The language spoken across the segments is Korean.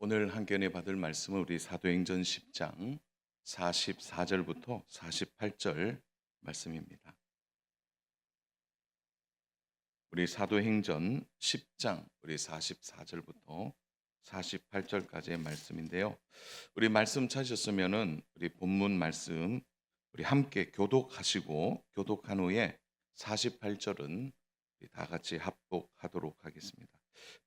오늘 한견에 받을 말씀은 우리 사도행전 10장 44절부터 48절 말씀입니다. 우리 사도행전 10장 우리 44절부터 48절까지의 말씀인데요. 우리 말씀 찾으셨으면은 우리 본문 말씀 우리 함께 교독하시고 교독한 후에 48절은 다 같이 합독하도록 하겠습니다.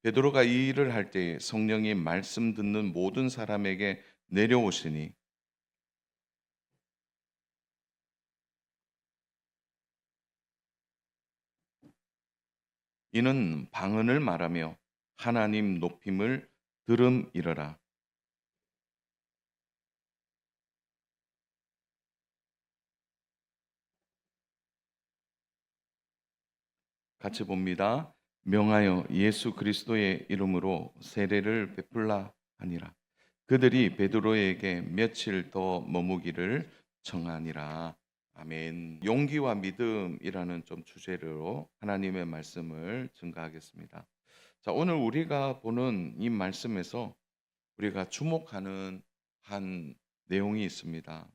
베드로가 이 일을 할 때 성령이 말씀 듣는 모든 사람에게 내려오시니 이는 방언을 말하며 하나님 높임을 들음이러라. 같이 봅니다. 명하여 예수 그리스도의 이름으로 세례를 베풀라 하니라. 그들이 베드로에게 며칠 더 머무기를 청하니라. 아멘. 용기와 믿음이라는 좀 주제로 하나님의 말씀을 증가하겠습니다. 자, 오늘 우리가 보는 이 말씀에서 우리가 주목하는 한 내용이 있습니다.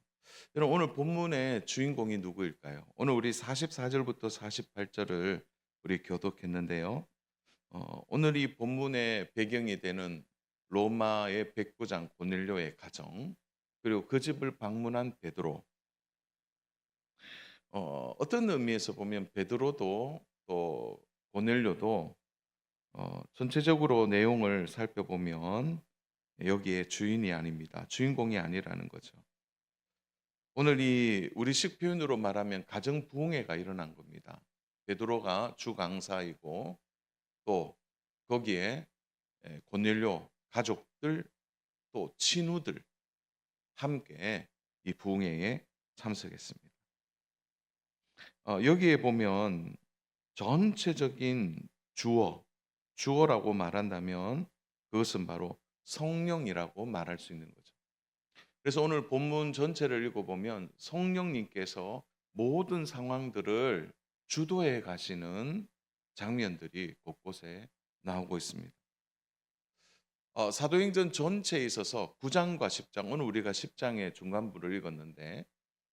여러분, 오늘 본문의 주인공이 누구일까요? 오늘 우리 44절부터 48절을 우리 교독했는데요. 오늘 이 본문의 배경이 되는 로마의 백부장 고넬료의 가정, 그리고 그 집을 방문한 베드로. 어떤 의미에서 보면 베드로도 또 고넬료도 전체적으로 내용을 살펴보면 여기에 주인이 아닙니다. 주인공이 아니라는 거죠. 오늘 이 우리식 표현으로 말하면 가정 부흥회가 일어난 겁니다. 베드로가 주 강사이고 또 거기에 고넬료 가족들 또 친구들 함께 이 부흥회에 참석했습니다. 여기에 보면 전체적인 주어라고 말한다면 그것은 바로 성령이라고 말할 수 있는 거죠. 그래서 오늘 본문 전체를 읽어보면 성령님께서 모든 상황들을 주도해 가시는 장면들이 곳곳에 나오고 있습니다. 사도행전 전체에 있어서 9장과 10장, 오늘 우리가 10장의 중간부를 읽었는데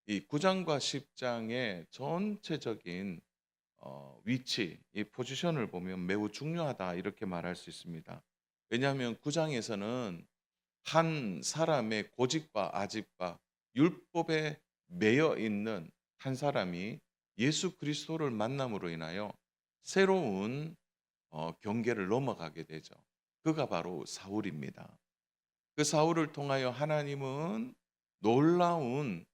이 9장과 10장의 전체적인 위치, 이 포지션을 보면 매우 중요하다 이렇게 말할 수 있습니다. 왜냐하면 9장에서는 한 사람의 고집과 아집과 율법에 매여 있는 한 사람이 예수 그리스도를 만남으로 인하여 새로운 경계를 넘어가게 되죠. 그가 바로 사울입니다. 그 사울을 통하여 하나님은 놀라운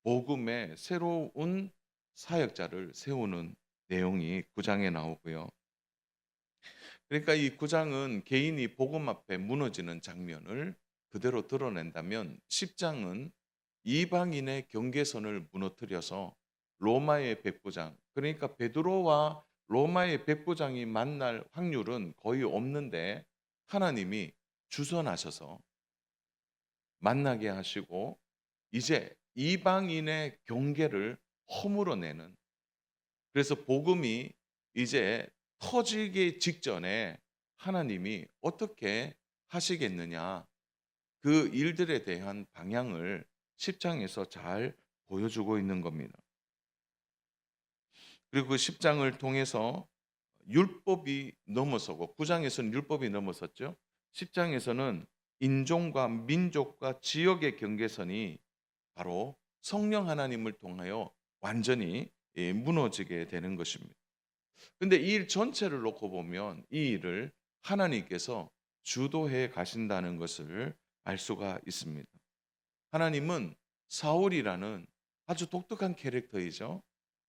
복음의 새로운 사역자를 세우는 내용이 9장에 나오고요. 그러니까 이 9장은 개인이 복음 앞에 무너지는 장면을 그대로 드러낸다면 10장은 이방인의 경계선을 무너뜨려서 로마의 백부장, 그러니까 베드로와 로마의 백부장이 만날 확률은 거의 없는데 하나님이 주선하셔서 만나게 하시고 이제 이방인의 경계를 허물어내는, 그래서 복음이 이제 터지기 직전에 하나님이 어떻게 하시겠느냐, 그 일들에 대한 방향을 10장에서 잘 보여주고 있는 겁니다. 그리고 그 10장을 통해서 율법이 넘어서고 9장에서는 율법이 넘어섰죠. 10장에서는 인종과 민족과 지역의 경계선이 바로 성령 하나님을 통하여 완전히 무너지게 되는 것입니다. 근데 이 일 전체를 놓고 보면 이 일을 하나님께서 주도해 가신다는 것을 알 수가 있습니다. 하나님은 사울이라는 아주 독특한 캐릭터이죠.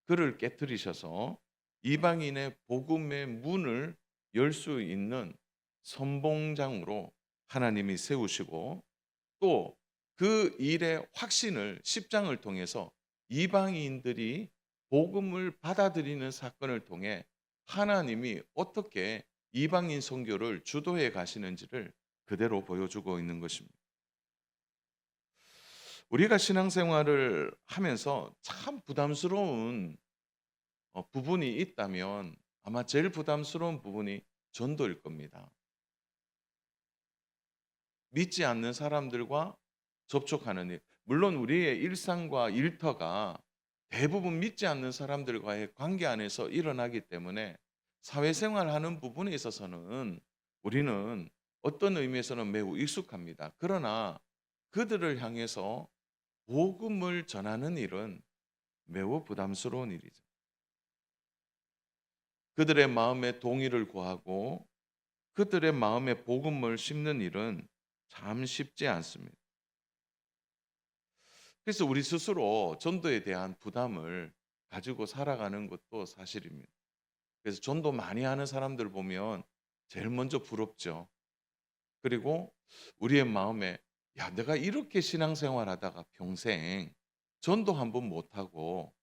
그를 깨뜨리셔서 이방인의 복음의 문을 열 수 있는 선봉장으로 하나님이 세우시고 또 그 일의 확신을 10장을 통해서 이방인들이 복음을 받아들이는 사건을 통해 하나님이 어떻게 이방인 선교를 주도해 가시는지를 그대로 보여주고 있는 것입니다. 우리가 신앙생활을 하면서 참 부담스러운 부분이 있다면 아마 제일 부담스러운 부분이 전도일 겁니다. 믿지 않는 사람들과 접촉하는 일. 물론 우리의 일상과 일터가 대부분 믿지 않는 사람들과의 관계 안에서 일어나기 때문에 사회생활하는 부분에 있어서는 우리는 어떤 의미에서는 매우 익숙합니다. 그러나 그들을 향해서 복음을 전하는 일은 매우 부담스러운 일이죠. 그들의 마음에 동의를 구하고 그들의 마음에 복음을 심는 일은 참 쉽지 않습니다. 그래서 우리 스스로 전도에 대한 부담을 가지고 살아가는 것도 사실입니다. 그래서 전도 많이 하는 사람들 보면 제일 먼저 부럽죠. 그리고 우리의 마음에 야, 내가 이렇게 신앙생활하다가 평생 전도 한 번 못하고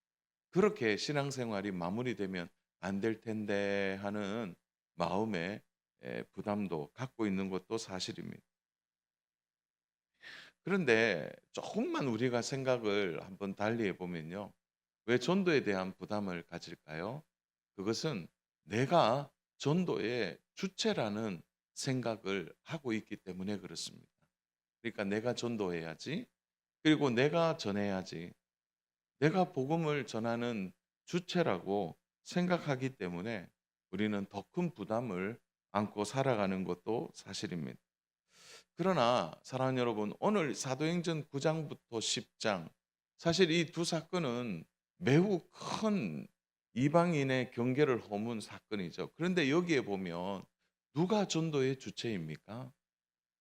그렇게 신앙생활이 마무리되면 안 될 텐데 하는 마음의 부담도 갖고 있는 것도 사실입니다. 그런데 조금만 우리가 생각을 한번 달리해 보면요. 왜 전도에 대한 부담을 가질까요? 그것은 내가 전도의 주체라는 생각을 하고 있기 때문에 그렇습니다. 그러니까 내가 전도해야지. 그리고 내가 전해야지. 내가 복음을 전하는 주체라고 생각하기 때문에 우리는 더 큰 부담을 안고 살아가는 것도 사실입니다. 그러나 사랑하는 여러분, 오늘 사도행전 9장부터 10장, 사실 이 두 사건은 매우 큰 이방인의 경계를 허문 사건이죠. 그런데 여기에 보면 누가 전도의 주체입니까?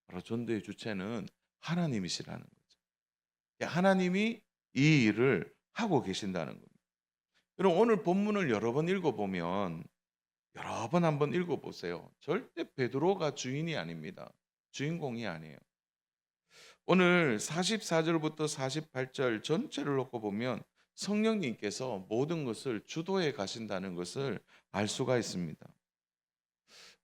바로 전도의 주체는 하나님이시라는 거죠. 하나님이 이 일을 하고 계신다는 겁니다. 여러분, 오늘 본문을 여러 번 읽어보면 여러 번 한번 읽어보세요. 절대 베드로가 주인이 아닙니다. 주인공이 아니에요. 오늘 44절부터 48절 전체를 놓고 보면 성령님께서 모든 것을 주도해 가신다는 것을 알 수가 있습니다.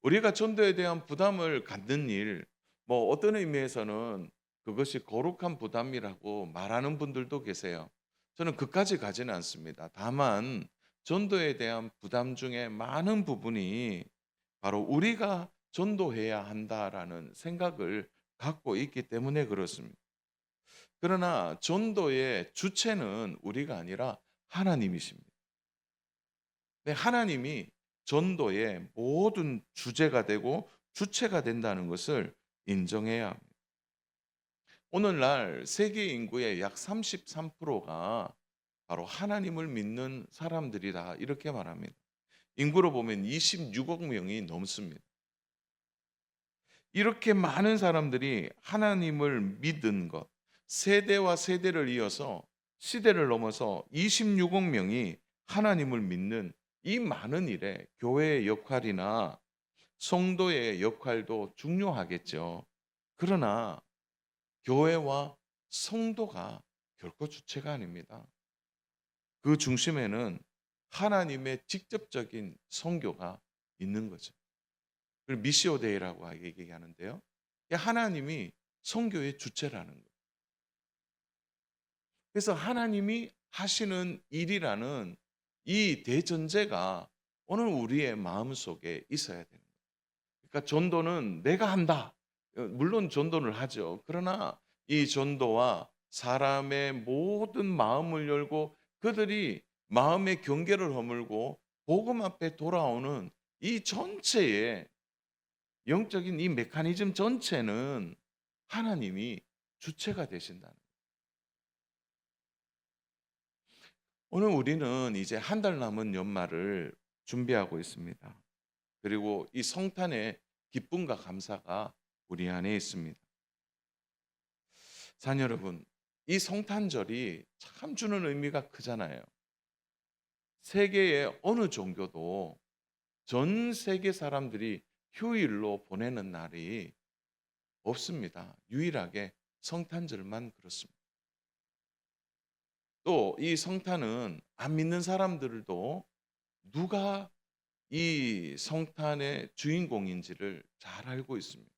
우리가 전도에 대한 부담을 갖는 일, 뭐 어떤 의미에서는 그것이 거룩한 부담이라고 말하는 분들도 계세요. 저는 그까지 가지는 않습니다. 다만 전도에 대한 부담 중에 많은 부분이 바로 우리가 전도해야 한다라는 생각을 갖고 있기 때문에 그렇습니다. 그러나 전도의 주체는 우리가 아니라 하나님이십니다. 네, 하나님이 전도의 모든 주제가 되고 주체가 된다는 것을 인정해야 합니다. 오늘날 세계 인구의 약 33%가 바로 하나님을 믿는 사람들이다 이렇게 말합니다. 인구로 보면 26억 명이 넘습니다. 이렇게 많은 사람들이 하나님을 믿은 것, 세대와 세대를 이어서 시대를 넘어서 26억 명이 하나님을 믿는 이 많은 일에 교회의 역할이나 성도의 역할도 중요하겠죠. 그러나 교회와 성도가 결코 주체가 아닙니다. 그 중심에는 하나님의 직접적인 선교가 있는 거죠. 그걸 미시오 데이라고 얘기하는데요. 하나님이 선교의 주체라는 거예요. 그래서 하나님이 하시는 일이라는 이 대전제가 오늘 우리의 마음속에 있어야 되는 거예요. 그러니까 전도는 내가 한다. 물론 전도를 하죠. 그러나 이 전도와 사람의 모든 마음을 열고 그들이 마음의 경계를 허물고 복음 앞에 돌아오는 이 전체의 영적인 이 메커니즘 전체는 하나님이 주체가 되신다는 거예요. 오늘 우리는 이제 한 달 남은 연말을 준비하고 있습니다. 그리고 이 성탄의 기쁨과 감사가 우리 안에 있습니다. 자녀 여러분, 이 성탄절이 참 주는 의미가 크잖아요. 세계의 어느 종교도 전 세계 사람들이 휴일로 보내는 날이 없습니다. 유일하게 성탄절만 그렇습니다. 또 이 성탄은 안 믿는 사람들도 누가 이 성탄의 주인공인지를 잘 알고 있습니다.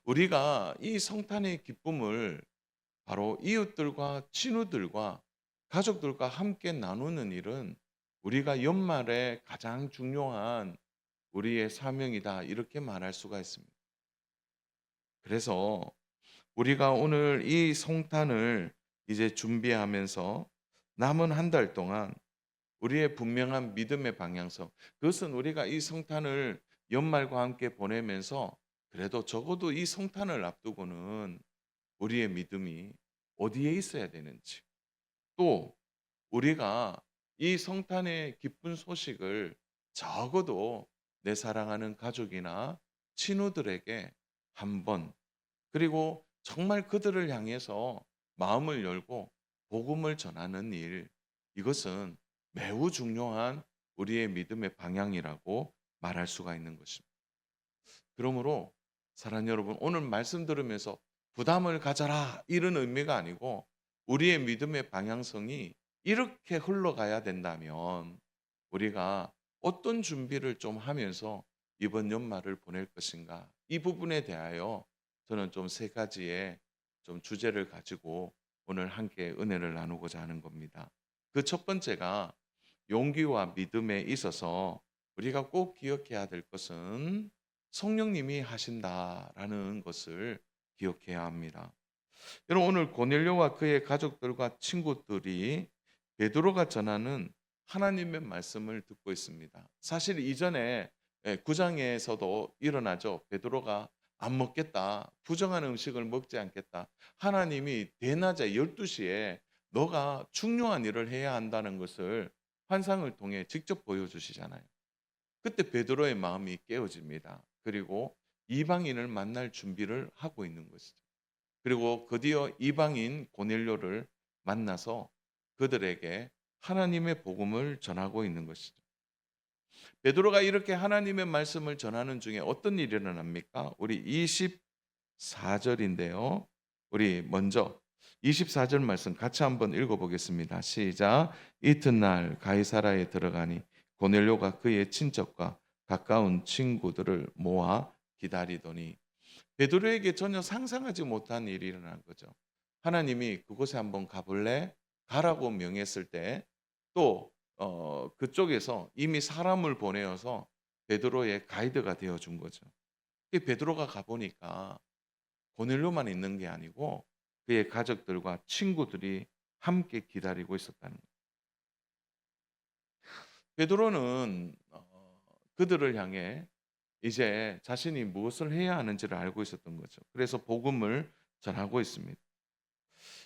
우리가 이 성탄의 기쁨을 바로 이웃들과 친구들과 가족들과 함께 나누는 일은 우리가 연말에 가장 중요한 우리의 사명이다 이렇게 말할 수가 있습니다. 그래서 우리가 오늘 이 성탄을 이제 준비하면서 남은 한 달 동안 우리의 분명한 믿음의 방향성, 그것은 우리가 이 성탄을 연말과 함께 보내면서 그래도 적어도 이 성탄을 앞두고는 우리의 믿음이 어디에 있어야 되는지, 또 우리가 이 성탄의 기쁜 소식을 적어도 내 사랑하는 가족이나 친구들에게 한번, 그리고 정말 그들을 향해서 마음을 열고 복음을 전하는 일, 이것은 매우 중요한 우리의 믿음의 방향이라고 말할 수가 있는 것입니다. 그러므로 사랑하는 여러분, 오늘 말씀 들으면서 부담을 가져라 이런 의미가 아니고, 우리의 믿음의 방향성이 이렇게 흘러가야 된다면 우리가 어떤 준비를 좀 하면서 이번 연말을 보낼 것인가, 이 부분에 대하여 저는 좀 세 가지의 좀 주제를 가지고 오늘 함께 은혜를 나누고자 하는 겁니다. 그 첫 번째가, 용기와 믿음에 있어서 우리가 꼭 기억해야 될 것은 성령님이 하신다라는 것을 기억해야 합니다. 여러분, 오늘 고넬료와 그의 가족들과 친구들이 베드로가 전하는 하나님의 말씀을 듣고 있습니다. 사실 이전에 9장에서도 일어나죠. 베드로가 안 먹겠다, 부정한 음식을 먹지 않겠다, 하나님이 대낮에 12시에 너가 중요한 일을 해야 한다는 것을 환상을 통해 직접 보여주시잖아요. 그때 베드로의 마음이 깨어집니다. 그리고 이방인을 만날 준비를 하고 있는 것이죠. 그리고 드디어 이방인 고넬료를 만나서 그들에게 하나님의 복음을 전하고 있는 것이죠. 베드로가 이렇게 하나님의 말씀을 전하는 중에 어떤 일이 일어납니까? 우리 24절인데요. 우리 먼저 24절 말씀 같이 한번 읽어보겠습니다. 시작. 이튿날 가이사라에 들어가니 고넬료가 그의 친척과 가까운 친구들을 모아 기다리더니, 베드로에게 전혀 상상하지 못한 일이 일어난 거죠. 하나님이 그곳에 한번 가볼래? 가라고 명했을 때 또 그쪽에서 이미 사람을 보내어서 베드로의 가이드가 되어 준 거죠. 베드로가 가보니까 고넬료만 있는 게 아니고 그의 가족들과 친구들이 함께 기다리고 있었다는 거예요. 베드로는 그들을 향해 이제 자신이 무엇을 해야 하는지를 알고 있었던 거죠. 그래서 복음을 전하고 있습니다.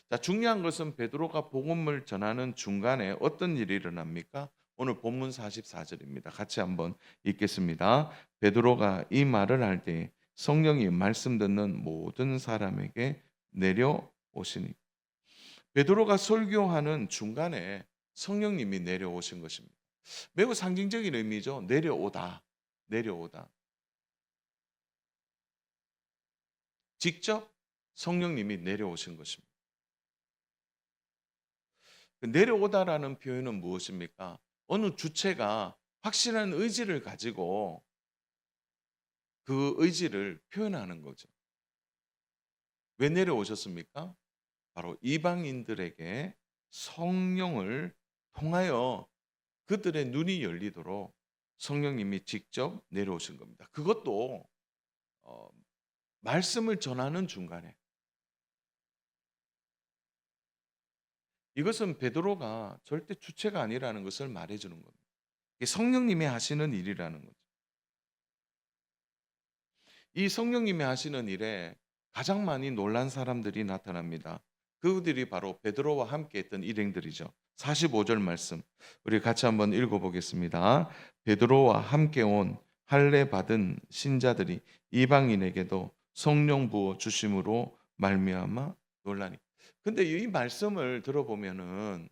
자, 중요한 것은 베드로가 복음을 전하는 중간에 어떤 일이 일어납니까? 오늘 본문 44절입니다. 같이 한번 읽겠습니다. 베드로가 이 말을 할 때 성령이 말씀 듣는 모든 사람에게 내려오시니, 베드로가 설교하는 중간에 성령님이 내려오신 것입니다. 매우 상징적인 의미죠. 내려오다. 내려오다. 직접 성령님이 내려오신 것입니다. 내려오다라는 표현은 무엇입니까? 어느 주체가 확실한 의지를 가지고 그 의지를 표현하는 거죠. 왜 내려오셨습니까? 바로 이방인들에게 성령을 통하여 그들의 눈이 열리도록 성령님이 직접 내려오신 겁니다. 그것도 어, 말씀을 전하는 중간에. 이것은 베드로가 절대 주체가 아니라는 것을 말해주는 겁니다. 이게 성령님이 하시는 일이라는 거죠. 이 성령님이 하시는 일에 가장 많이 놀란 사람들이 나타납니다. 그들이 바로 베드로와 함께 했던 일행들이죠. 45절 말씀 우리 같이 한번 읽어보겠습니다. 베드로와 함께 온 할례 받은 신자들이 이방인에게도 성령 부어 주심으로 말미암아 놀라니. 근데 이 말씀을 들어보면은,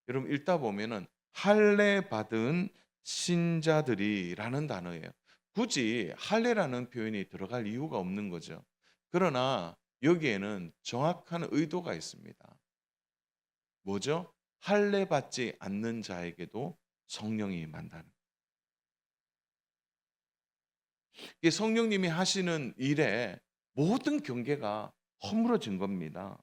여러분 읽다 보면은 할례 받은 신자들이라는 단어예요. 굳이 할례라는 표현이 들어갈 이유가 없는 거죠. 그러나 여기에는 정확한 의도가 있습니다. 뭐죠? 할례 받지 않는 자에게도 성령이 임한다는. 이게 성령님이 하시는 일에 모든 경계가 허물어진 겁니다.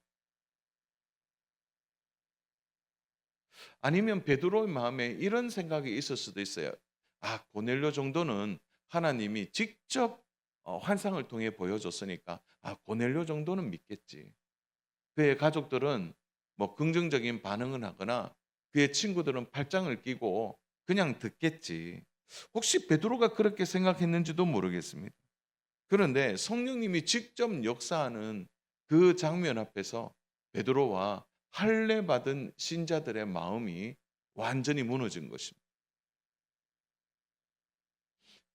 아니면 베드로의 마음에 이런 생각이 있을 수도 있어요. 아, 고넬료 정도는 하나님이 직접 환상을 통해 보여줬으니까 고넬료 정도는 믿겠지. 그의 가족들은 뭐 긍정적인 반응을 하거나 그의 친구들은 팔짱을 끼고 그냥 듣겠지. 혹시 베드로가 그렇게 생각했는지도 모르겠습니다. 그런데 성령님이 직접 역사하는 그 장면 앞에서 베드로와 할례 받은 신자들의 마음이 완전히 무너진 것입니다.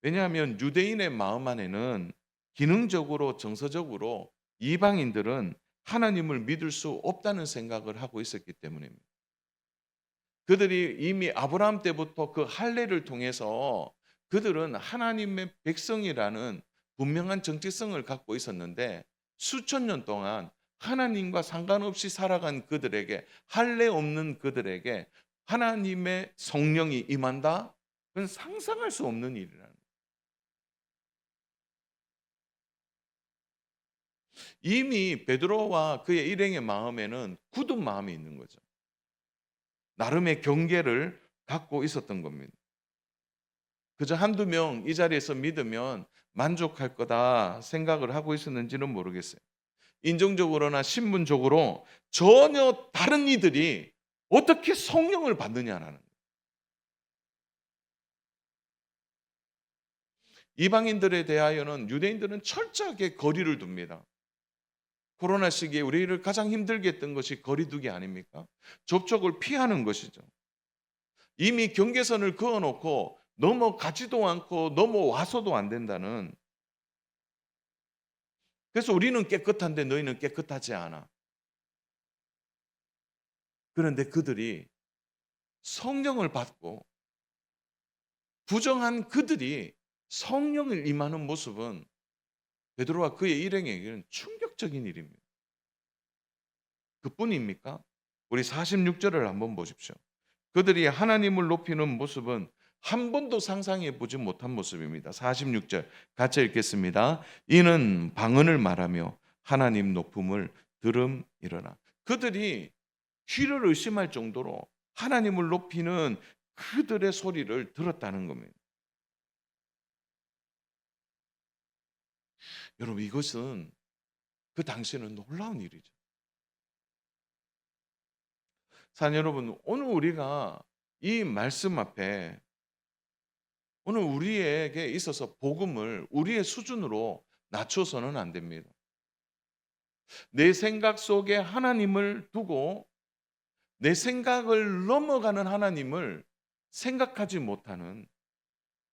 왜냐하면 유대인의 마음 안에는 기능적으로 정서적으로 이방인들은 하나님을 믿을 수 없다는 생각을 하고 있었기 때문입니다. 그들이 이미 아브라함 때부터 그 할례를 통해서 그들은 하나님의 백성이라는 분명한 정체성을 갖고 있었는데 수천 년 동안 하나님과 상관없이 살아간 그들에게 할례 없는 그들에게 하나님의 성령이 임한다? 그건 상상할 수 없는 일이라는 거예요. 이미 베드로와 그의 일행의 마음에는 굳은 마음이 있는 거죠. 나름의 경계를 갖고 있었던 겁니다. 그저 한두 명 이 자리에서 믿으면 만족할 거다 생각을 하고 있었는지는 모르겠어요. 인종적으로나 신분적으로 전혀 다른 이들이 어떻게 성령을 받느냐라는 거예요. 이방인들에 대하여는 유대인들은 철저하게 거리를 둡니다. 코로나 시기에 우리를 가장 힘들게 했던 것이 거리두기 아닙니까? 접촉을 피하는 것이죠. 이미 경계선을 그어 놓고 넘어가지도 않고 넘어와서도 안 된다는, 그래서 우리는 깨끗한데 너희는 깨끗하지 않아. 그런데 그들이 성령을 받고 부정한 그들이 성령을 임하는 모습은 베드로와 그의 일행에게는 충격적인 일입니다. 그뿐입니까? 우리 46절을 한번 보십시오. 그들이 하나님을 높이는 모습은 한 번도 상상해 보지 못한 모습입니다. 46절 같이 읽겠습니다. 이는 방언을 말하며 하나님 높음을 들음이러나. 그들이 귀를 의심할 정도로 하나님을 높이는 그들의 소리를 들었다는 겁니다. 여러분, 이것은 그 당시에는 놀라운 일이죠. 사랑 여러분, 오늘 우리가 이 말씀 앞에 오늘 우리에게 있어서 복음을 우리의 수준으로 낮춰서는 안 됩니다. 내 생각 속에 하나님을 두고 내 생각을 넘어가는 하나님을 생각하지 못하는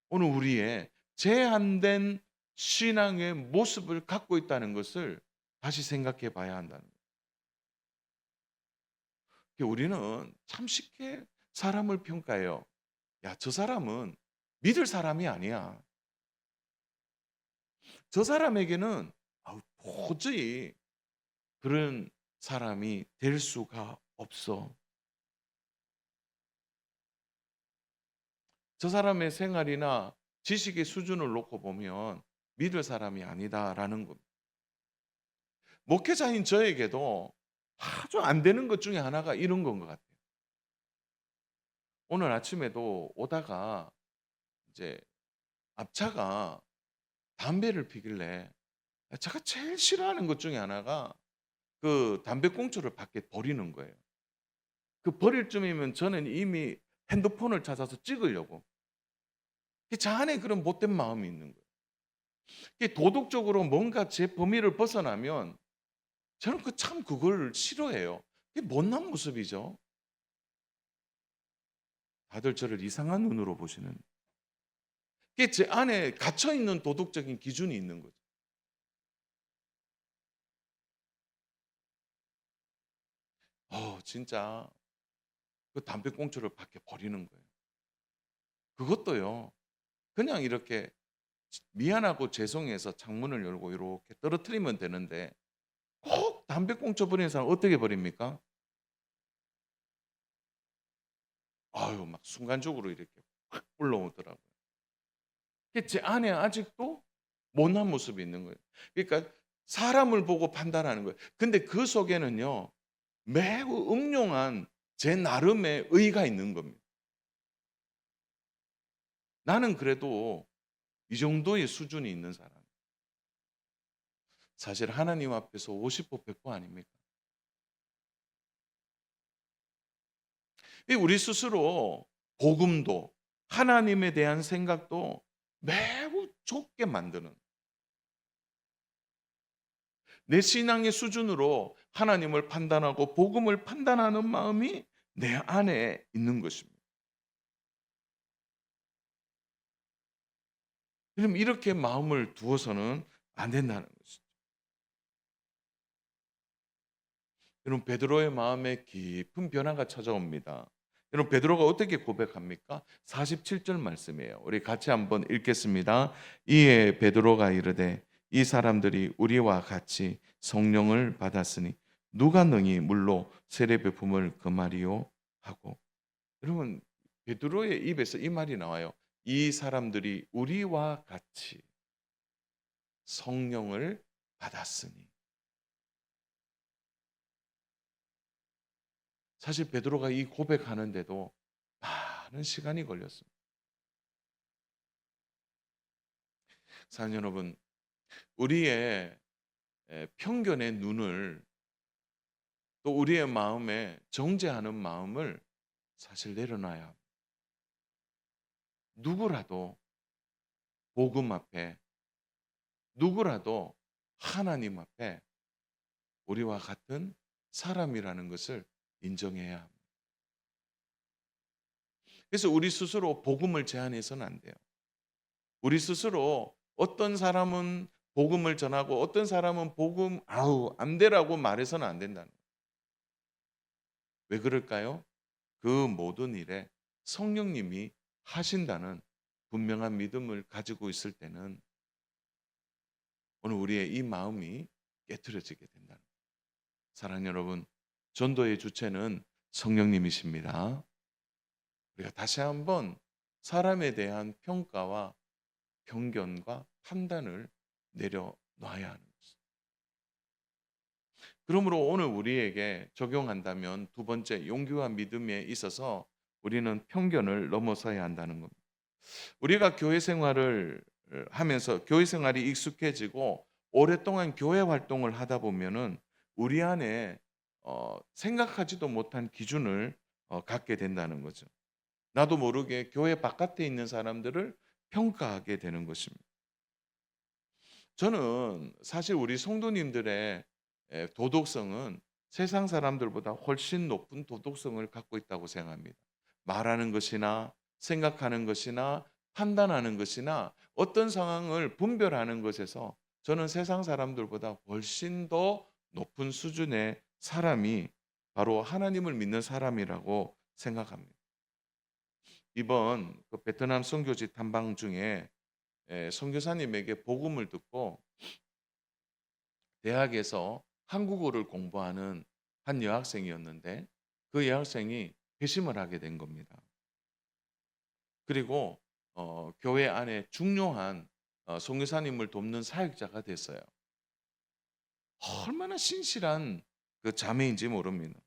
오늘 우리의 제한된 신앙의 모습을 갖고 있다는 것을 다시 생각해 봐야 한다는 거예요. 우리는 참 쉽게 사람을 평가해요. 야, 저 사람은 믿을 사람이 아니야. 저 사람에게는 도저히 그런 사람이 될 수가 없어. 저 사람의 생활이나 지식의 수준을 놓고 보면 믿을 사람이 아니다라는 겁니다. 목회자인 저에게도 아주 안 되는 것 중에 하나가 이런 건 것 같아요. 오늘 아침에도 오다가 이제 앞차가 담배를 피길래 제가 제일 싫어하는 것 중에 하나가 그 담배꽁초를 밖에 버리는 거예요. 그 버릴 쯤이면 저는 이미 핸드폰을 찾아서 찍으려고. 제 안에 그런 못된 마음이 있는 거예요. 도덕적으로 뭔가 제 범위를 벗어나면 저는 참 그걸 싫어해요. 그게 못난 모습이죠. 다들 저를 이상한 눈으로 보시는. 그게 제 안에 갇혀 있는 도덕적인 기준이 있는 거죠. 진짜 그 담배꽁초를 밖에 버리는 거예요. 그것도요. 그냥 이렇게 미안하고 죄송해서 창문을 열고 이렇게 떨어뜨리면 되는데 꼭 담배꽁초 버리는 사람 어떻게 버립니까? 막 순간적으로 이렇게 확 올라오더라고요. 그게 제 안에 아직도 못난 모습이 있는 거예요. 그러니까 사람을 보고 판단하는 거예요. 근데 그 속에는요, 매우 음흉한 제 나름의 의가 있는 겁니다. 나는 그래도 이 정도의 수준이 있는 사람. 사실 하나님 앞에서 50보 100보 아닙니까? 우리 스스로 복음도 하나님에 대한 생각도 매우 좁게 만드는, 내 신앙의 수준으로 하나님을 판단하고 복음을 판단하는 마음이 내 안에 있는 것입니다. 그럼 이렇게 마음을 두어서는 안 된다는 것이죠. 여러분, 베드로의 마음에 깊은 변화가 찾아옵니다. 여러분, 베드로가 어떻게 고백합니까? 47절 말씀이에요. 우리 같이 한번 읽겠습니다. 이에 베드로가 이르되 이 사람들이 우리와 같이 성령을 받았으니 누가 능히 물로 세례 베품을 금하리요 하고. 여러분, 베드로의 입에서 이 말이 나와요. 이 사람들이 우리와 같이 성령을 받았으니. 사실 베드로가 이 고백하는데도 많은 시간이 걸렸습니다. 사랑 여러분, 우리의 편견의 눈을, 또 우리의 마음에 정죄하는 마음을 사실 내려놔야 합니다. 누구라도 복음 앞에, 누구라도 하나님 앞에 우리와 같은 사람이라는 것을 인정해야 합니다. 그래서 우리 스스로 복음을 제한해서는 안 돼요. 우리 스스로 어떤 사람은 복음을 전하고 어떤 사람은 복음 아우 안 되라고 말해서는 안 된다는 거예요. 왜 그럴까요? 그 모든 일에 성령님이 하신다는 분명한 믿음을 가지고 있을 때는 오늘 우리의 이 마음이 깨트려지게 된다는 거예요. 사랑 여러분, 전도의 주체는 성령님이십니다. 우리가 다시 한번 사람에 대한 평가와 편견과 판단을 내려놔야 하는 것입니다. 그러므로 오늘 우리에게 적용한다면 두 번째, 용기와 믿음에 있어서 우리는 편견을 넘어서야 한다는 겁니다. 우리가 교회 생활을 하면서 교회 생활이 익숙해지고 오랫동안 교회 활동을 하다 보면은 우리 안에 생각하지도 못한 기준을 갖게 된다는 거죠. 나도 모르게 교회 바깥에 있는 사람들을 평가하게 되는 것입니다. 저는 사실 우리 성도님들의 도덕성은 세상 사람들보다 훨씬 높은 도덕성을 갖고 있다고 생각합니다. 말하는 것이나 생각하는 것이나 판단하는 것이나 어떤 상황을 분별하는 것에서 저는 세상 사람들보다 훨씬 더 높은 수준의 사람이 바로 하나님을 믿는 사람이라고 생각합니다. 이번 그 베트남 선교지 탐방 중에 선교사님에게 복음을 듣고 대학에서 한국어를 공부하는 한 여학생이었는데, 그 여학생이 회심을 하게 된 겁니다. 그리고 교회 안에 중요한 선교사님을 돕는 사역자가 됐어요. 얼마나 신실한 그 자매인지 모릅니다.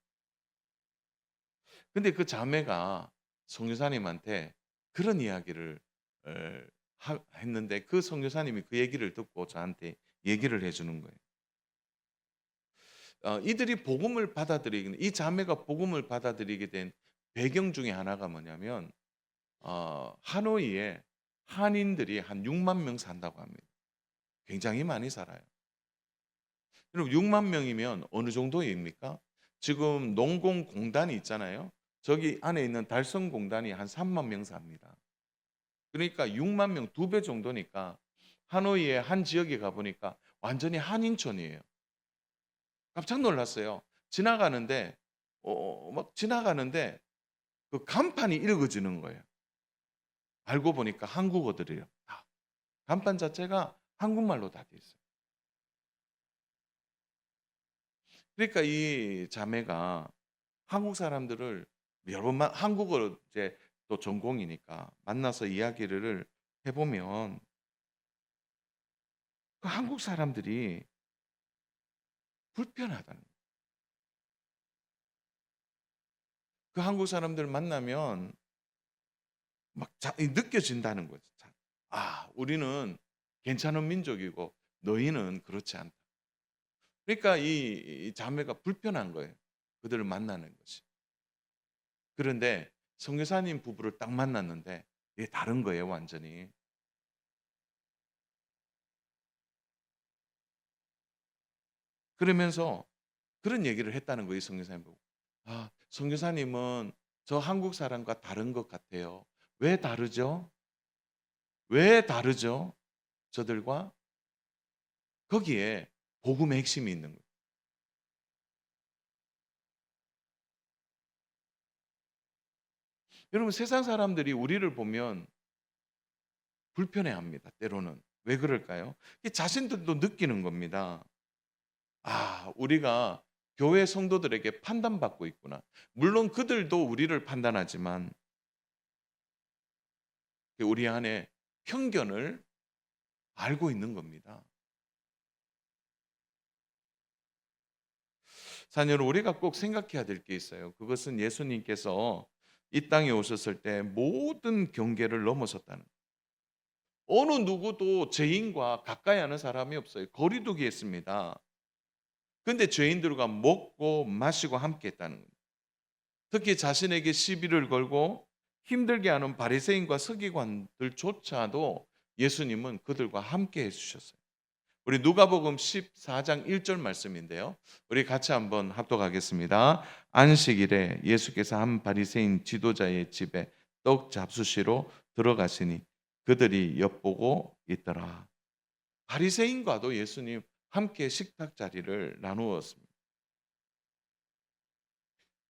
근데 그 자매가 선교사님한테 그런 이야기를 했는데, 그 선교사님이 그 얘기를 듣고 저한테 얘기를 해주는 거예요. 이들이 복음을 받아들이게, 이 자매가 복음을 받아들이게 된 배경 중에 하나가 뭐냐면, 하노이에 한인들이 한 6만 명 산다고 합니다. 굉장히 많이 살아요. 그럼 6만 명이면 어느 정도입니까? 지금 농공공단이 있잖아요. 저기 안에 있는 달성공단이 한 3만 명 삽니다. 그러니까 6만 명, 2배 정도니까 하노이의 한 지역에 가보니까 완전히 한인촌이에요. 깜짝 놀랐어요. 지나가는데 막 지나가는데 그 간판이 읽어지는 거예요. 알고 보니까 한국어들이에요. 다. 간판 자체가 한국말로 다 돼 있어요. 그러니까 이 자매가 한국 사람들을 여러 번 한국어로 이제 또 전공이니까 만나서 이야기를 해보면 그 한국 사람들이 불편하다는 거예요. 그 한국 사람들 만나면 막 느껴진다는 거죠. 우리는 괜찮은 민족이고 너희는 그렇지 않다. 그러니까 이 자매가 불편한 거예요, 그들을 만나는 것이. 그런데 선교사님 부부를 딱 만났는데 이게 다른 거예요, 완전히. 그러면서 그런 얘기를 했다는 거예요, 선교사님 보고. "아, 선교사님은 저 한국 사람과 다른 것 같아요." "왜 다르죠? 왜 다르죠? 저들과?" 거기에 복음의 핵심이 있는 거예요. 여러분, 세상 사람들이 우리를 보면 불편해합니다, 때로는. 왜 그럴까요? 이 자신들도 느끼는 겁니다. '아, 우리가 교회 성도들에게 판단받고 있구나.' 물론 그들도 우리를 판단하지만 우리 안에 편견을 알고 있는 겁니다. 자녀로 우리가 꼭 생각해야 될 게 있어요. 그것은 예수님께서 이 땅에 오셨을 때 모든 경계를 넘어섰다는 거예요. 어느 누구도 죄인과 가까이 하는 사람이 없어요. 거리두기 했습니다. 근데 죄인들과 먹고 마시고 함께 했다는 거예요. 특히 자신에게 시비를 걸고 힘들게 하는 바리새인과 서기관들조차도 예수님은 그들과 함께 해 주셨어요. 우리 누가복음 14장 1절 말씀인데요. 우리 같이 한번 합독하겠습니다. 안식일에 예수께서 한 바리새인 지도자의 집에 떡 잡수시러 들어가시니 그들이 엿보고 있더라. 바리새인과도 예수님 함께 식탁 자리를 나누었습니다.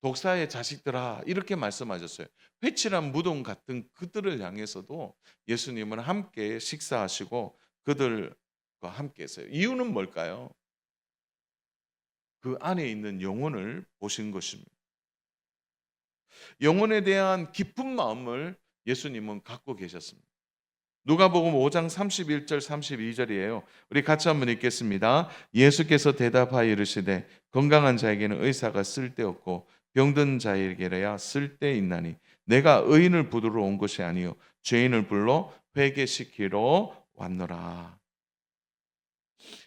독사의 자식들아, 이렇게 말씀하셨어요. 회칠한 무덤 같은 그들을 향해서도 예수님은 함께 식사하시고 그들과 함께 했어요. 이유는 뭘까요? 그 안에 있는 영혼을 보신 것입니다. 영혼에 대한 깊은 마음을 예수님은 갖고 계셨습니다. 누가복음 5장 31절 32절이에요. 우리 같이 한번 읽겠습니다. 예수께서 대답하여 이르시되 건강한 자에게는 의사가 쓸데없고 병든 자에게야 쓸데있나니 내가 의인을 부르러 온 것이 아니요 죄인을 불러 회개시키러 왔노라.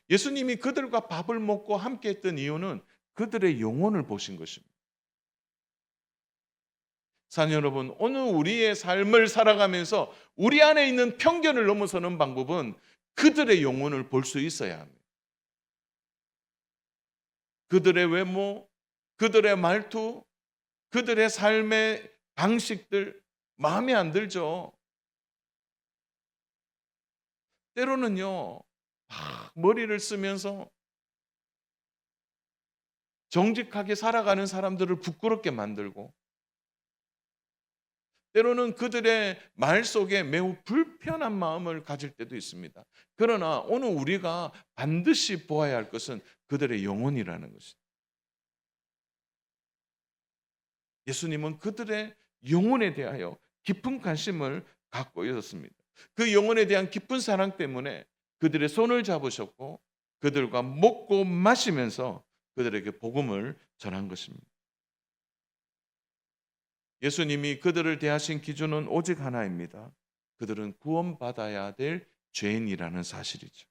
예수님이 그들과 밥을 먹고 함께 했던 이유는 그들의 영혼을 보신 것입니다. 사는 여러분, 오늘 우리의 삶을 살아가면서 우리 안에 있는 편견을 넘어서는 방법은 그들의 영혼을 볼 수 있어야 합니다. 그들의 외모, 그들의 말투, 그들의 삶의 방식들 마음에 안 들죠. 때로는요, 막 머리를 쓰면서 정직하게 살아가는 사람들을 부끄럽게 만들고 때로는 그들의 말 속에 매우 불편한 마음을 가질 때도 있습니다. 그러나 오늘 우리가 반드시 보아야 할 것은 그들의 영혼이라는 것입니다. 예수님은 그들의 영혼에 대하여 깊은 관심을 갖고 있었습니다. 그 영혼에 대한 깊은 사랑 때문에 그들의 손을 잡으셨고 그들과 먹고 마시면서 그들에게 복음을 전한 것입니다. 예수님이 그들을 대하신 기준은 오직 하나입니다. 그들은 구원받아야 될 죄인이라는 사실이죠.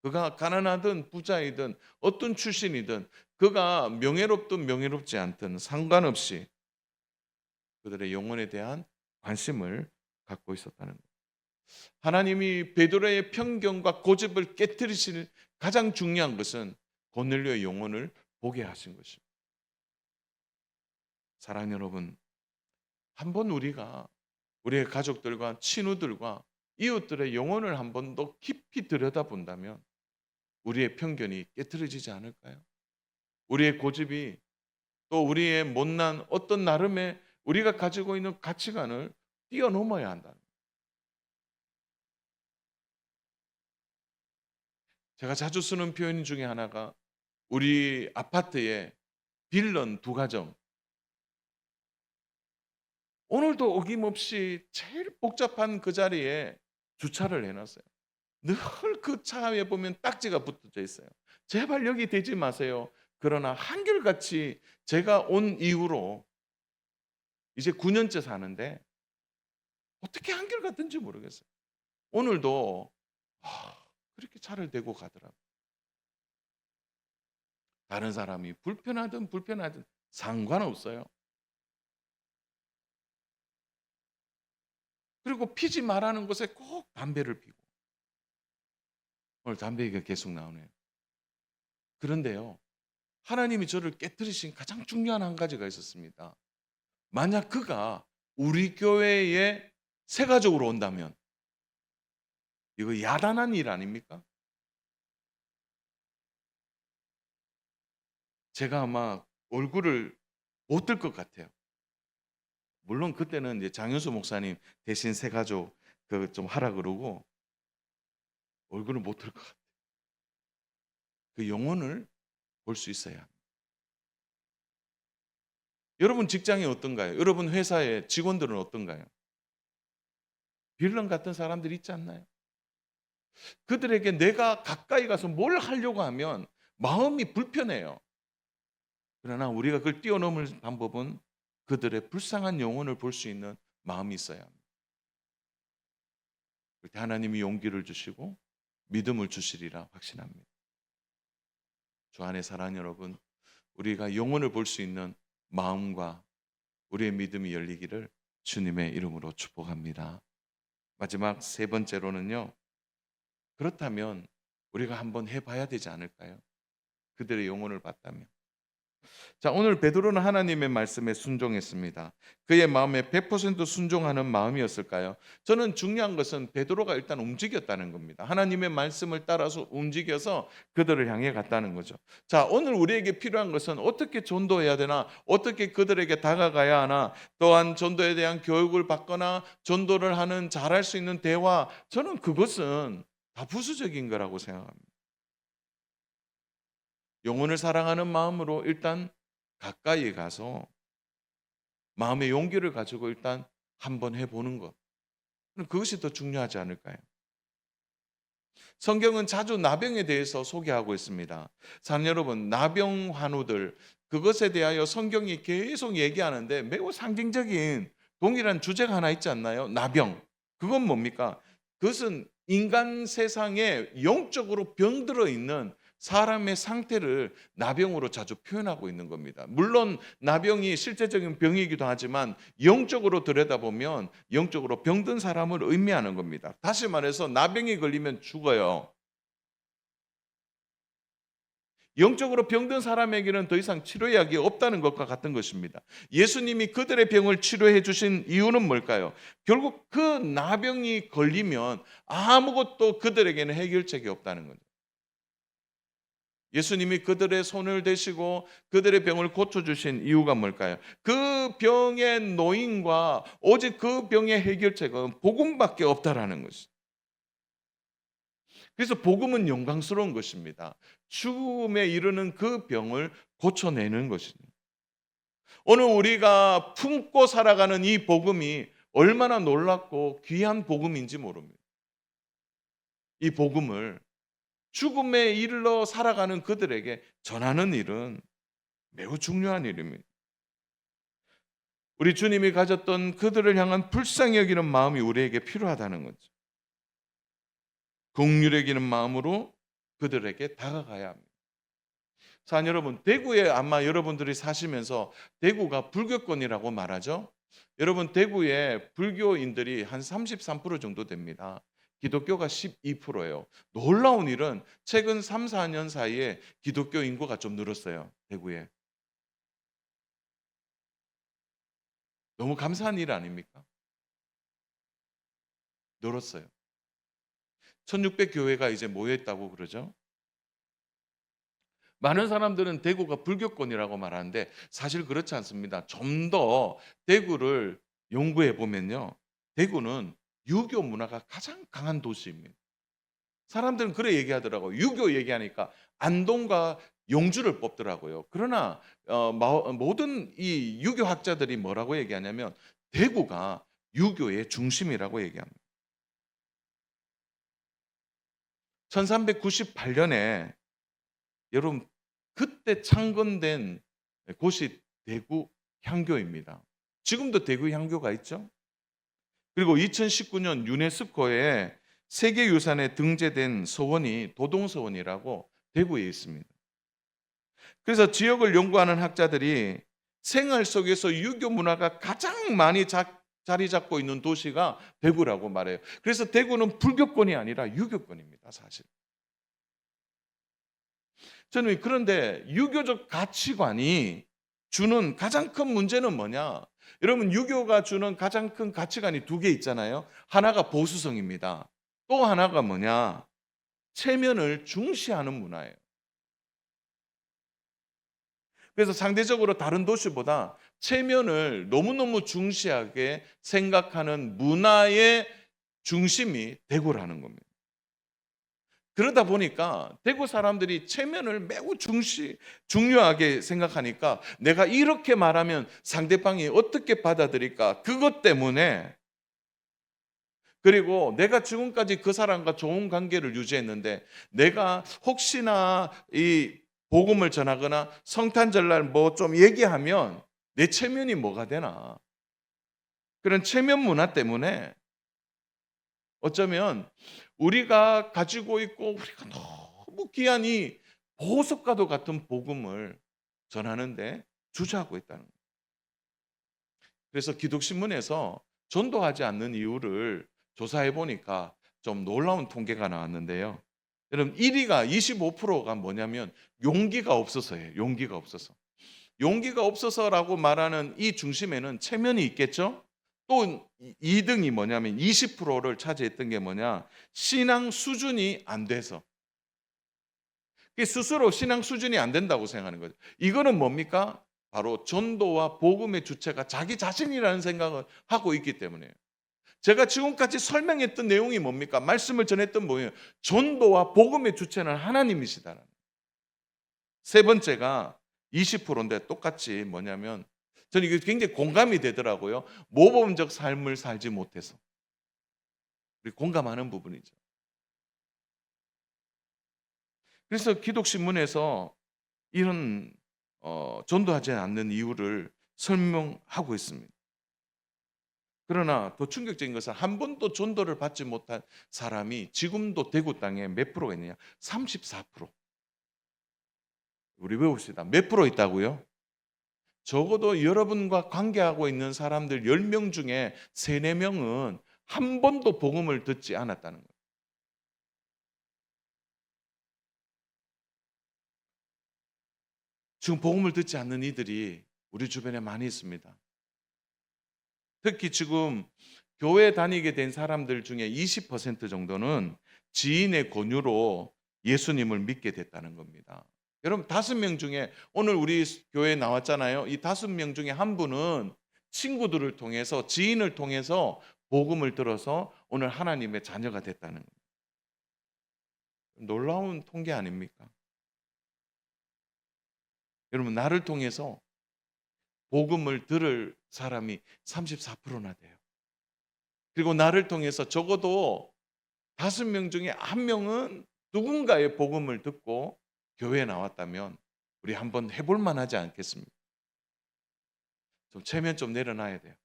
그가 가난하든 부자이든 어떤 출신이든 그가 명예롭든 명예롭지 않든 상관없이 그들의 영혼에 대한 관심을 갖고 있었다는 것. 하나님이 베드로의 편견과 고집을 깨뜨리실 가장 중요한 것은 고넬료의 영혼을 보게 하신 것입니다. 사랑 여러분, 한번 우리가 우리의 가족들과 친구들과 이웃들의 영혼을 한 번 더 깊이 들여다본다면 우리의 편견이 깨트려지지 않을까요? 우리의 고집이 또 우리의 못난 어떤 나름의 우리가 가지고 있는 가치관을 뛰어넘어야 한다. 제가 자주 쓰는 표현 중에 하나가 우리 아파트에 빌런 두 가정 오늘도 어김없이 제일 복잡한 그 자리에 주차를 해놨어요. 늘 그 차에 보면 딱지가 붙어져 있어요. 제발 여기 대지 마세요. 그러나 한결같이 제가 온 이후로 이제 9년째 사는데 어떻게 한결같은지 모르겠어요. 오늘도 그렇게 차를 대고 가더라고요. 다른 사람이 불편하든 불편하든 상관없어요. 그리고 피지 말라는 곳에 꼭 담배를 피고. 오늘 담배 얘기가 계속 나오네요. 그런데요, 하나님이 저를 깨뜨리신 가장 중요한 한 가지가 있었습니다. 만약 그가 우리 교회에 세가족으로 온다면 이거 야단한 일 아닙니까? 제가 아마 얼굴을 못 들 것 같아요. 물론 그때는 이제 장윤수 목사님 대신 세가족 그 좀 하라 그러고 얼굴을 못 들 것 같아요. 그 영혼을 볼 수 있어야 합니다. 여러분 직장이 어떤가요? 여러분 회사의 직원들은 어떤가요? 빌런 같은 사람들이 있지 않나요? 그들에게 내가 가까이 가서 뭘 하려고 하면 마음이 불편해요. 그러나 우리가 그걸 뛰어넘을 방법은 그들의 불쌍한 영혼을 볼 수 있는 마음이 있어야 합니다. 그때 하나님이 용기를 주시고 믿음을 주시리라 확신합니다. 주 안에 사랑하는 여러분, 우리가 영혼을 볼 수 있는 마음과 우리의 믿음이 열리기를 주님의 이름으로 축복합니다. 마지막 세 번째로는요, 그렇다면 우리가 한번 해봐야 되지 않을까요? 그들의 영혼을 봤다면. 자, 오늘 베드로는 하나님의 말씀에 순종했습니다. 그의 마음에 100% 순종하는 마음이었을까요? 저는 중요한 것은 베드로가 일단 움직였다는 겁니다. 하나님의 말씀을 따라서 움직여서 그들을 향해 갔다는 거죠. 자, 오늘 우리에게 필요한 것은 어떻게 전도해야 되나, 어떻게 그들에게 다가가야 하나, 또한 전도에 대한 교육을 받거나 전도를 하는 잘할 수 있는 대화, 저는 그것은 다 부수적인 거라고 생각합니다. 영혼을 사랑하는 마음으로 일단 가까이 가서 마음의 용기를 가지고 일단 한번 해보는 것. 그것이 더 중요하지 않을까요? 성경은 자주 나병에 대해서 소개하고 있습니다. 사랑 여러분, 나병 환우들, 그것에 대하여 성경이 계속 얘기하는데 매우 상징적인 동일한 주제가 하나 있지 않나요? 나병. 그건 뭡니까? 그것은 인간 세상에 영적으로 병들어 있는 사람의 상태를 나병으로 자주 표현하고 있는 겁니다. 물론 나병이 실제적인 병이기도 하지만 영적으로 들여다보면 영적으로 병든 사람을 의미하는 겁니다. 다시 말해서 나병이 걸리면 죽어요. 영적으로 병든 사람에게는 더 이상 치료약이 없다는 것과 같은 것입니다. 예수님이 그들의 병을 치료해 주신 이유는 뭘까요? 결국 그 나병이 걸리면 아무것도 그들에게는 해결책이 없다는 거죠. 예수님이 그들의 손을 대시고 그들의 병을 고쳐주신 이유가 뭘까요? 그 병의 노인과 오직 그 병의 해결책은 복음밖에 없다라는 것이죠. 그래서 복음은 영광스러운 것입니다. 죽음에 이르는 그 병을 고쳐내는 것입니다. 오늘 우리가 품고 살아가는 이 복음이 얼마나 놀랍고 귀한 복음인지 모릅니다. 이 복음을 죽음에 이르러 살아가는 그들에게 전하는 일은 매우 중요한 일입니다. 우리 주님이 가졌던 그들을 향한 불쌍히 여기는 마음이 우리에게 필요하다는 거죠. 긍휼히 여기는 마음으로 그들에게 다가가야 합니다. 사랑 여러분, 대구에 아마 여러분들이 사시면서 대구가 불교권이라고 말하죠. 여러분, 대구에 불교인들이 한 33% 정도 됩니다. 기독교가 12%예요. 놀라운 일은 최근 3, 4년 사이에 기독교 인구가 좀 늘었어요. 대구에. 너무 감사한 일 아닙니까? 늘었어요. 1600 교회가 이제 모여 있다고 그러죠. 많은 사람들은 대구가 불교권이라고 말하는데 사실 그렇지 않습니다. 좀 더 대구를 연구해 보면요. 대구는 유교 문화가 가장 강한 도시입니다. 사람들은 그래 얘기하더라고요. 유교 얘기하니까 안동과 용주를 뽑더라고요. 그러나 모든 이 유교학자들이 뭐라고 얘기하냐면 대구가 유교의 중심이라고 얘기합니다. 1398년에 여러분 그때 창건된 곳이 대구 향교입니다. 지금도 대구 향교가 있죠. 그리고 2019년 유네스코에 세계유산에 등재된 서원이 도동서원이라고 대구에 있습니다. 그래서 지역을 연구하는 학자들이 생활 속에서 유교 문화가 가장 많이 자리 잡고 있는 도시가 대구라고 말해요. 그래서 대구는 불교권이 아니라 유교권입니다, 사실. 저는 그런데 유교적 가치관이 주는 가장 큰 문제는 뭐냐? 여러분, 유교가 주는 가장 큰 가치관이 두 개 있잖아요. 하나가 보수성입니다. 또 하나가 뭐냐? 체면을 중시하는 문화예요. 그래서 상대적으로 다른 도시보다 체면을 너무너무 중시하게 생각하는 문화의 중심이 대구라는 겁니다. 그러다 보니까 대구 사람들이 체면을 매우 중요하게 생각하니까 내가 이렇게 말하면 상대방이 어떻게 받아들일까? 그것 때문에, 그리고 내가 지금까지 그 사람과 좋은 관계를 유지했는데 내가 혹시나 이 복음을 전하거나 성탄절날 뭐 좀 얘기하면 내 체면이 뭐가 되나? 그런 체면 문화 때문에 어쩌면 우리가 가지고 있고 우리가 너무 귀한 이 보석과도 같은 복음을 전하는데 주저하고 있다는 거예요. 그래서 기독신문에서 전도하지 않는 이유를 조사해 보니까 좀 놀라운 통계가 나왔는데요. 여러분, 1위가 25%가 뭐냐면 용기가 없어서예요. 용기가 없어서. 용기가 없어서라고 말하는 이 중심에는 체면이 있겠죠? 또 2등이 뭐냐면 20%를 차지했던 게 뭐냐? 신앙 수준이 안 돼서. 스스로 신앙 수준이 안 된다고 생각하는 거죠. 이거는 뭡니까? 바로 전도와 복음의 주체가 자기 자신이라는 생각을 하고 있기 때문이에요. 제가 지금까지 설명했던 내용이 뭡니까? 말씀을 전했던 뭐예요? 전도와 복음의 주체는 하나님이시다라는. 세 번째가 20%인데 똑같이 뭐냐면 저는 이게 굉장히 공감이 되더라고요. 모범적 삶을 살지 못해서. 우리 공감하는 부분이죠. 그래서 기독신문에서 이런 전도하지 않는 이유를 설명하고 있습니다. 그러나 더 충격적인 것은 한 번도 전도를 받지 못한 사람이 지금도 대구 땅에 몇 프로가 있느냐? 34%. 우리 외웁시다. 몇 프로 있다고요? 적어도 여러분과 관계하고 있는 사람들 10명 중에 3, 4명은 한 번도 복음을 듣지 않았다는 거예요. 지금 복음을 듣지 않는 이들이 우리 주변에 많이 있습니다. 특히 지금 교회 다니게 된 사람들 중에 20% 정도는 지인의 권유로 예수님을 믿게 됐다는 겁니다. 여러분, 5명 중에 오늘 우리 교회에 나왔잖아요. 이 5명 중에 한 분은 친구들을 통해서, 지인을 통해서 복음을 들어서 오늘 하나님의 자녀가 됐다는 거예요. 놀라운 통계 아닙니까? 여러분, 나를 통해서 복음을 들을 사람이 34%나 돼요. 그리고 나를 통해서 적어도 5명 중에 1명은 누군가의 복음을 듣고 교회에 나왔다면 우리 한번 해볼 만하지 않겠습니까? 좀 체면 좀 내려놔야 돼요.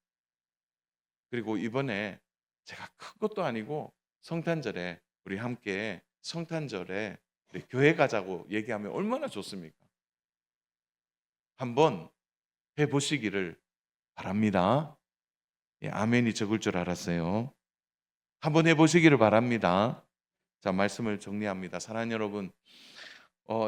그리고 이번에 제가 큰 것도 아니고 성탄절에 우리 함께 성탄절에 우리 교회 가자고 얘기하면 얼마나 좋습니까? 한번 해보시기를 바랍니다. 예, 아멘이 적을 줄 알았어요. 한번 해보시기를 바랍니다. 자, 말씀을 정리합니다. 사랑하는 여러분,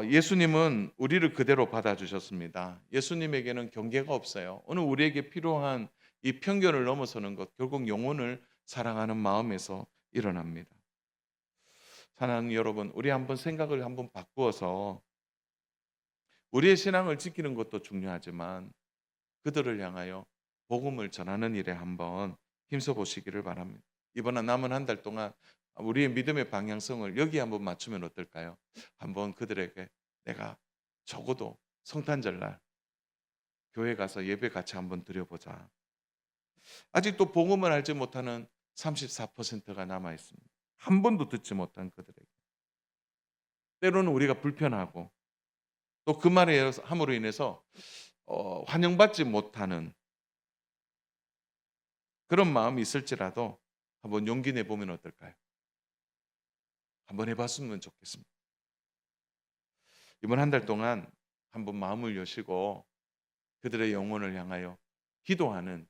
예수님은 우리를 그대로 받아주셨습니다. 예수님에게는 경계가 없어요. 오늘 우리에게 필요한 이 편견을 넘어서는 것, 결국 영혼을 사랑하는 마음에서 일어납니다. 사랑하는 여러분, 우리 한번 생각을 한번 바꾸어서 우리의 신앙을 지키는 것도 중요하지만 그들을 향하여 복음을 전하는 일에 한번 힘써 보시기를 바랍니다. 이번 남은 한 달 동안 우리의 믿음의 방향성을 여기 한번 맞추면 어떨까요? 한번 그들에게 내가 적어도 성탄절날 교회 가서 예배 같이 한번 드려보자. 아직도 복음을 알지 못하는 34%가 남아 있습니다. 한 번도 듣지 못한 그들에게. 때로는 우리가 불편하고 또 그 말에 함으로 인해서 환영받지 못하는 그런 마음이 있을지라도 한번 용기 내보면 어떨까요? 한번 해봤으면 좋겠습니다. 이번 한 달 동안 한번 마음을 여시고 그들의 영혼을 향하여 기도하는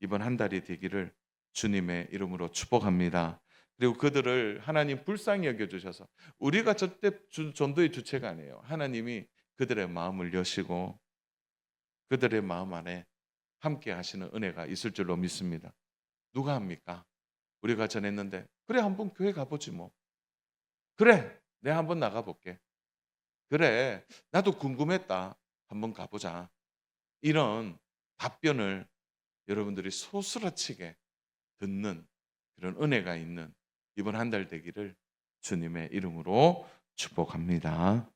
이번 한 달이 되기를 주님의 이름으로 축복합니다. 그리고 그들을 하나님 불쌍히 여겨 주셔서 우리가 절대 전도의 주체가 아니에요. 하나님이 그들의 마음을 여시고 그들의 마음 안에 함께 하시는 은혜가 있을 줄로 믿습니다. 누가 합니까? 우리가 전했는데 그래 한번 교회 가보지 뭐. 그래 내가 한번 나가볼게. 그래 나도 궁금했다. 한번 가보자. 이런 답변을 여러분들이 소스라치게 듣는 그런 은혜가 있는 이번 한 달 되기를 주님의 이름으로 축복합니다.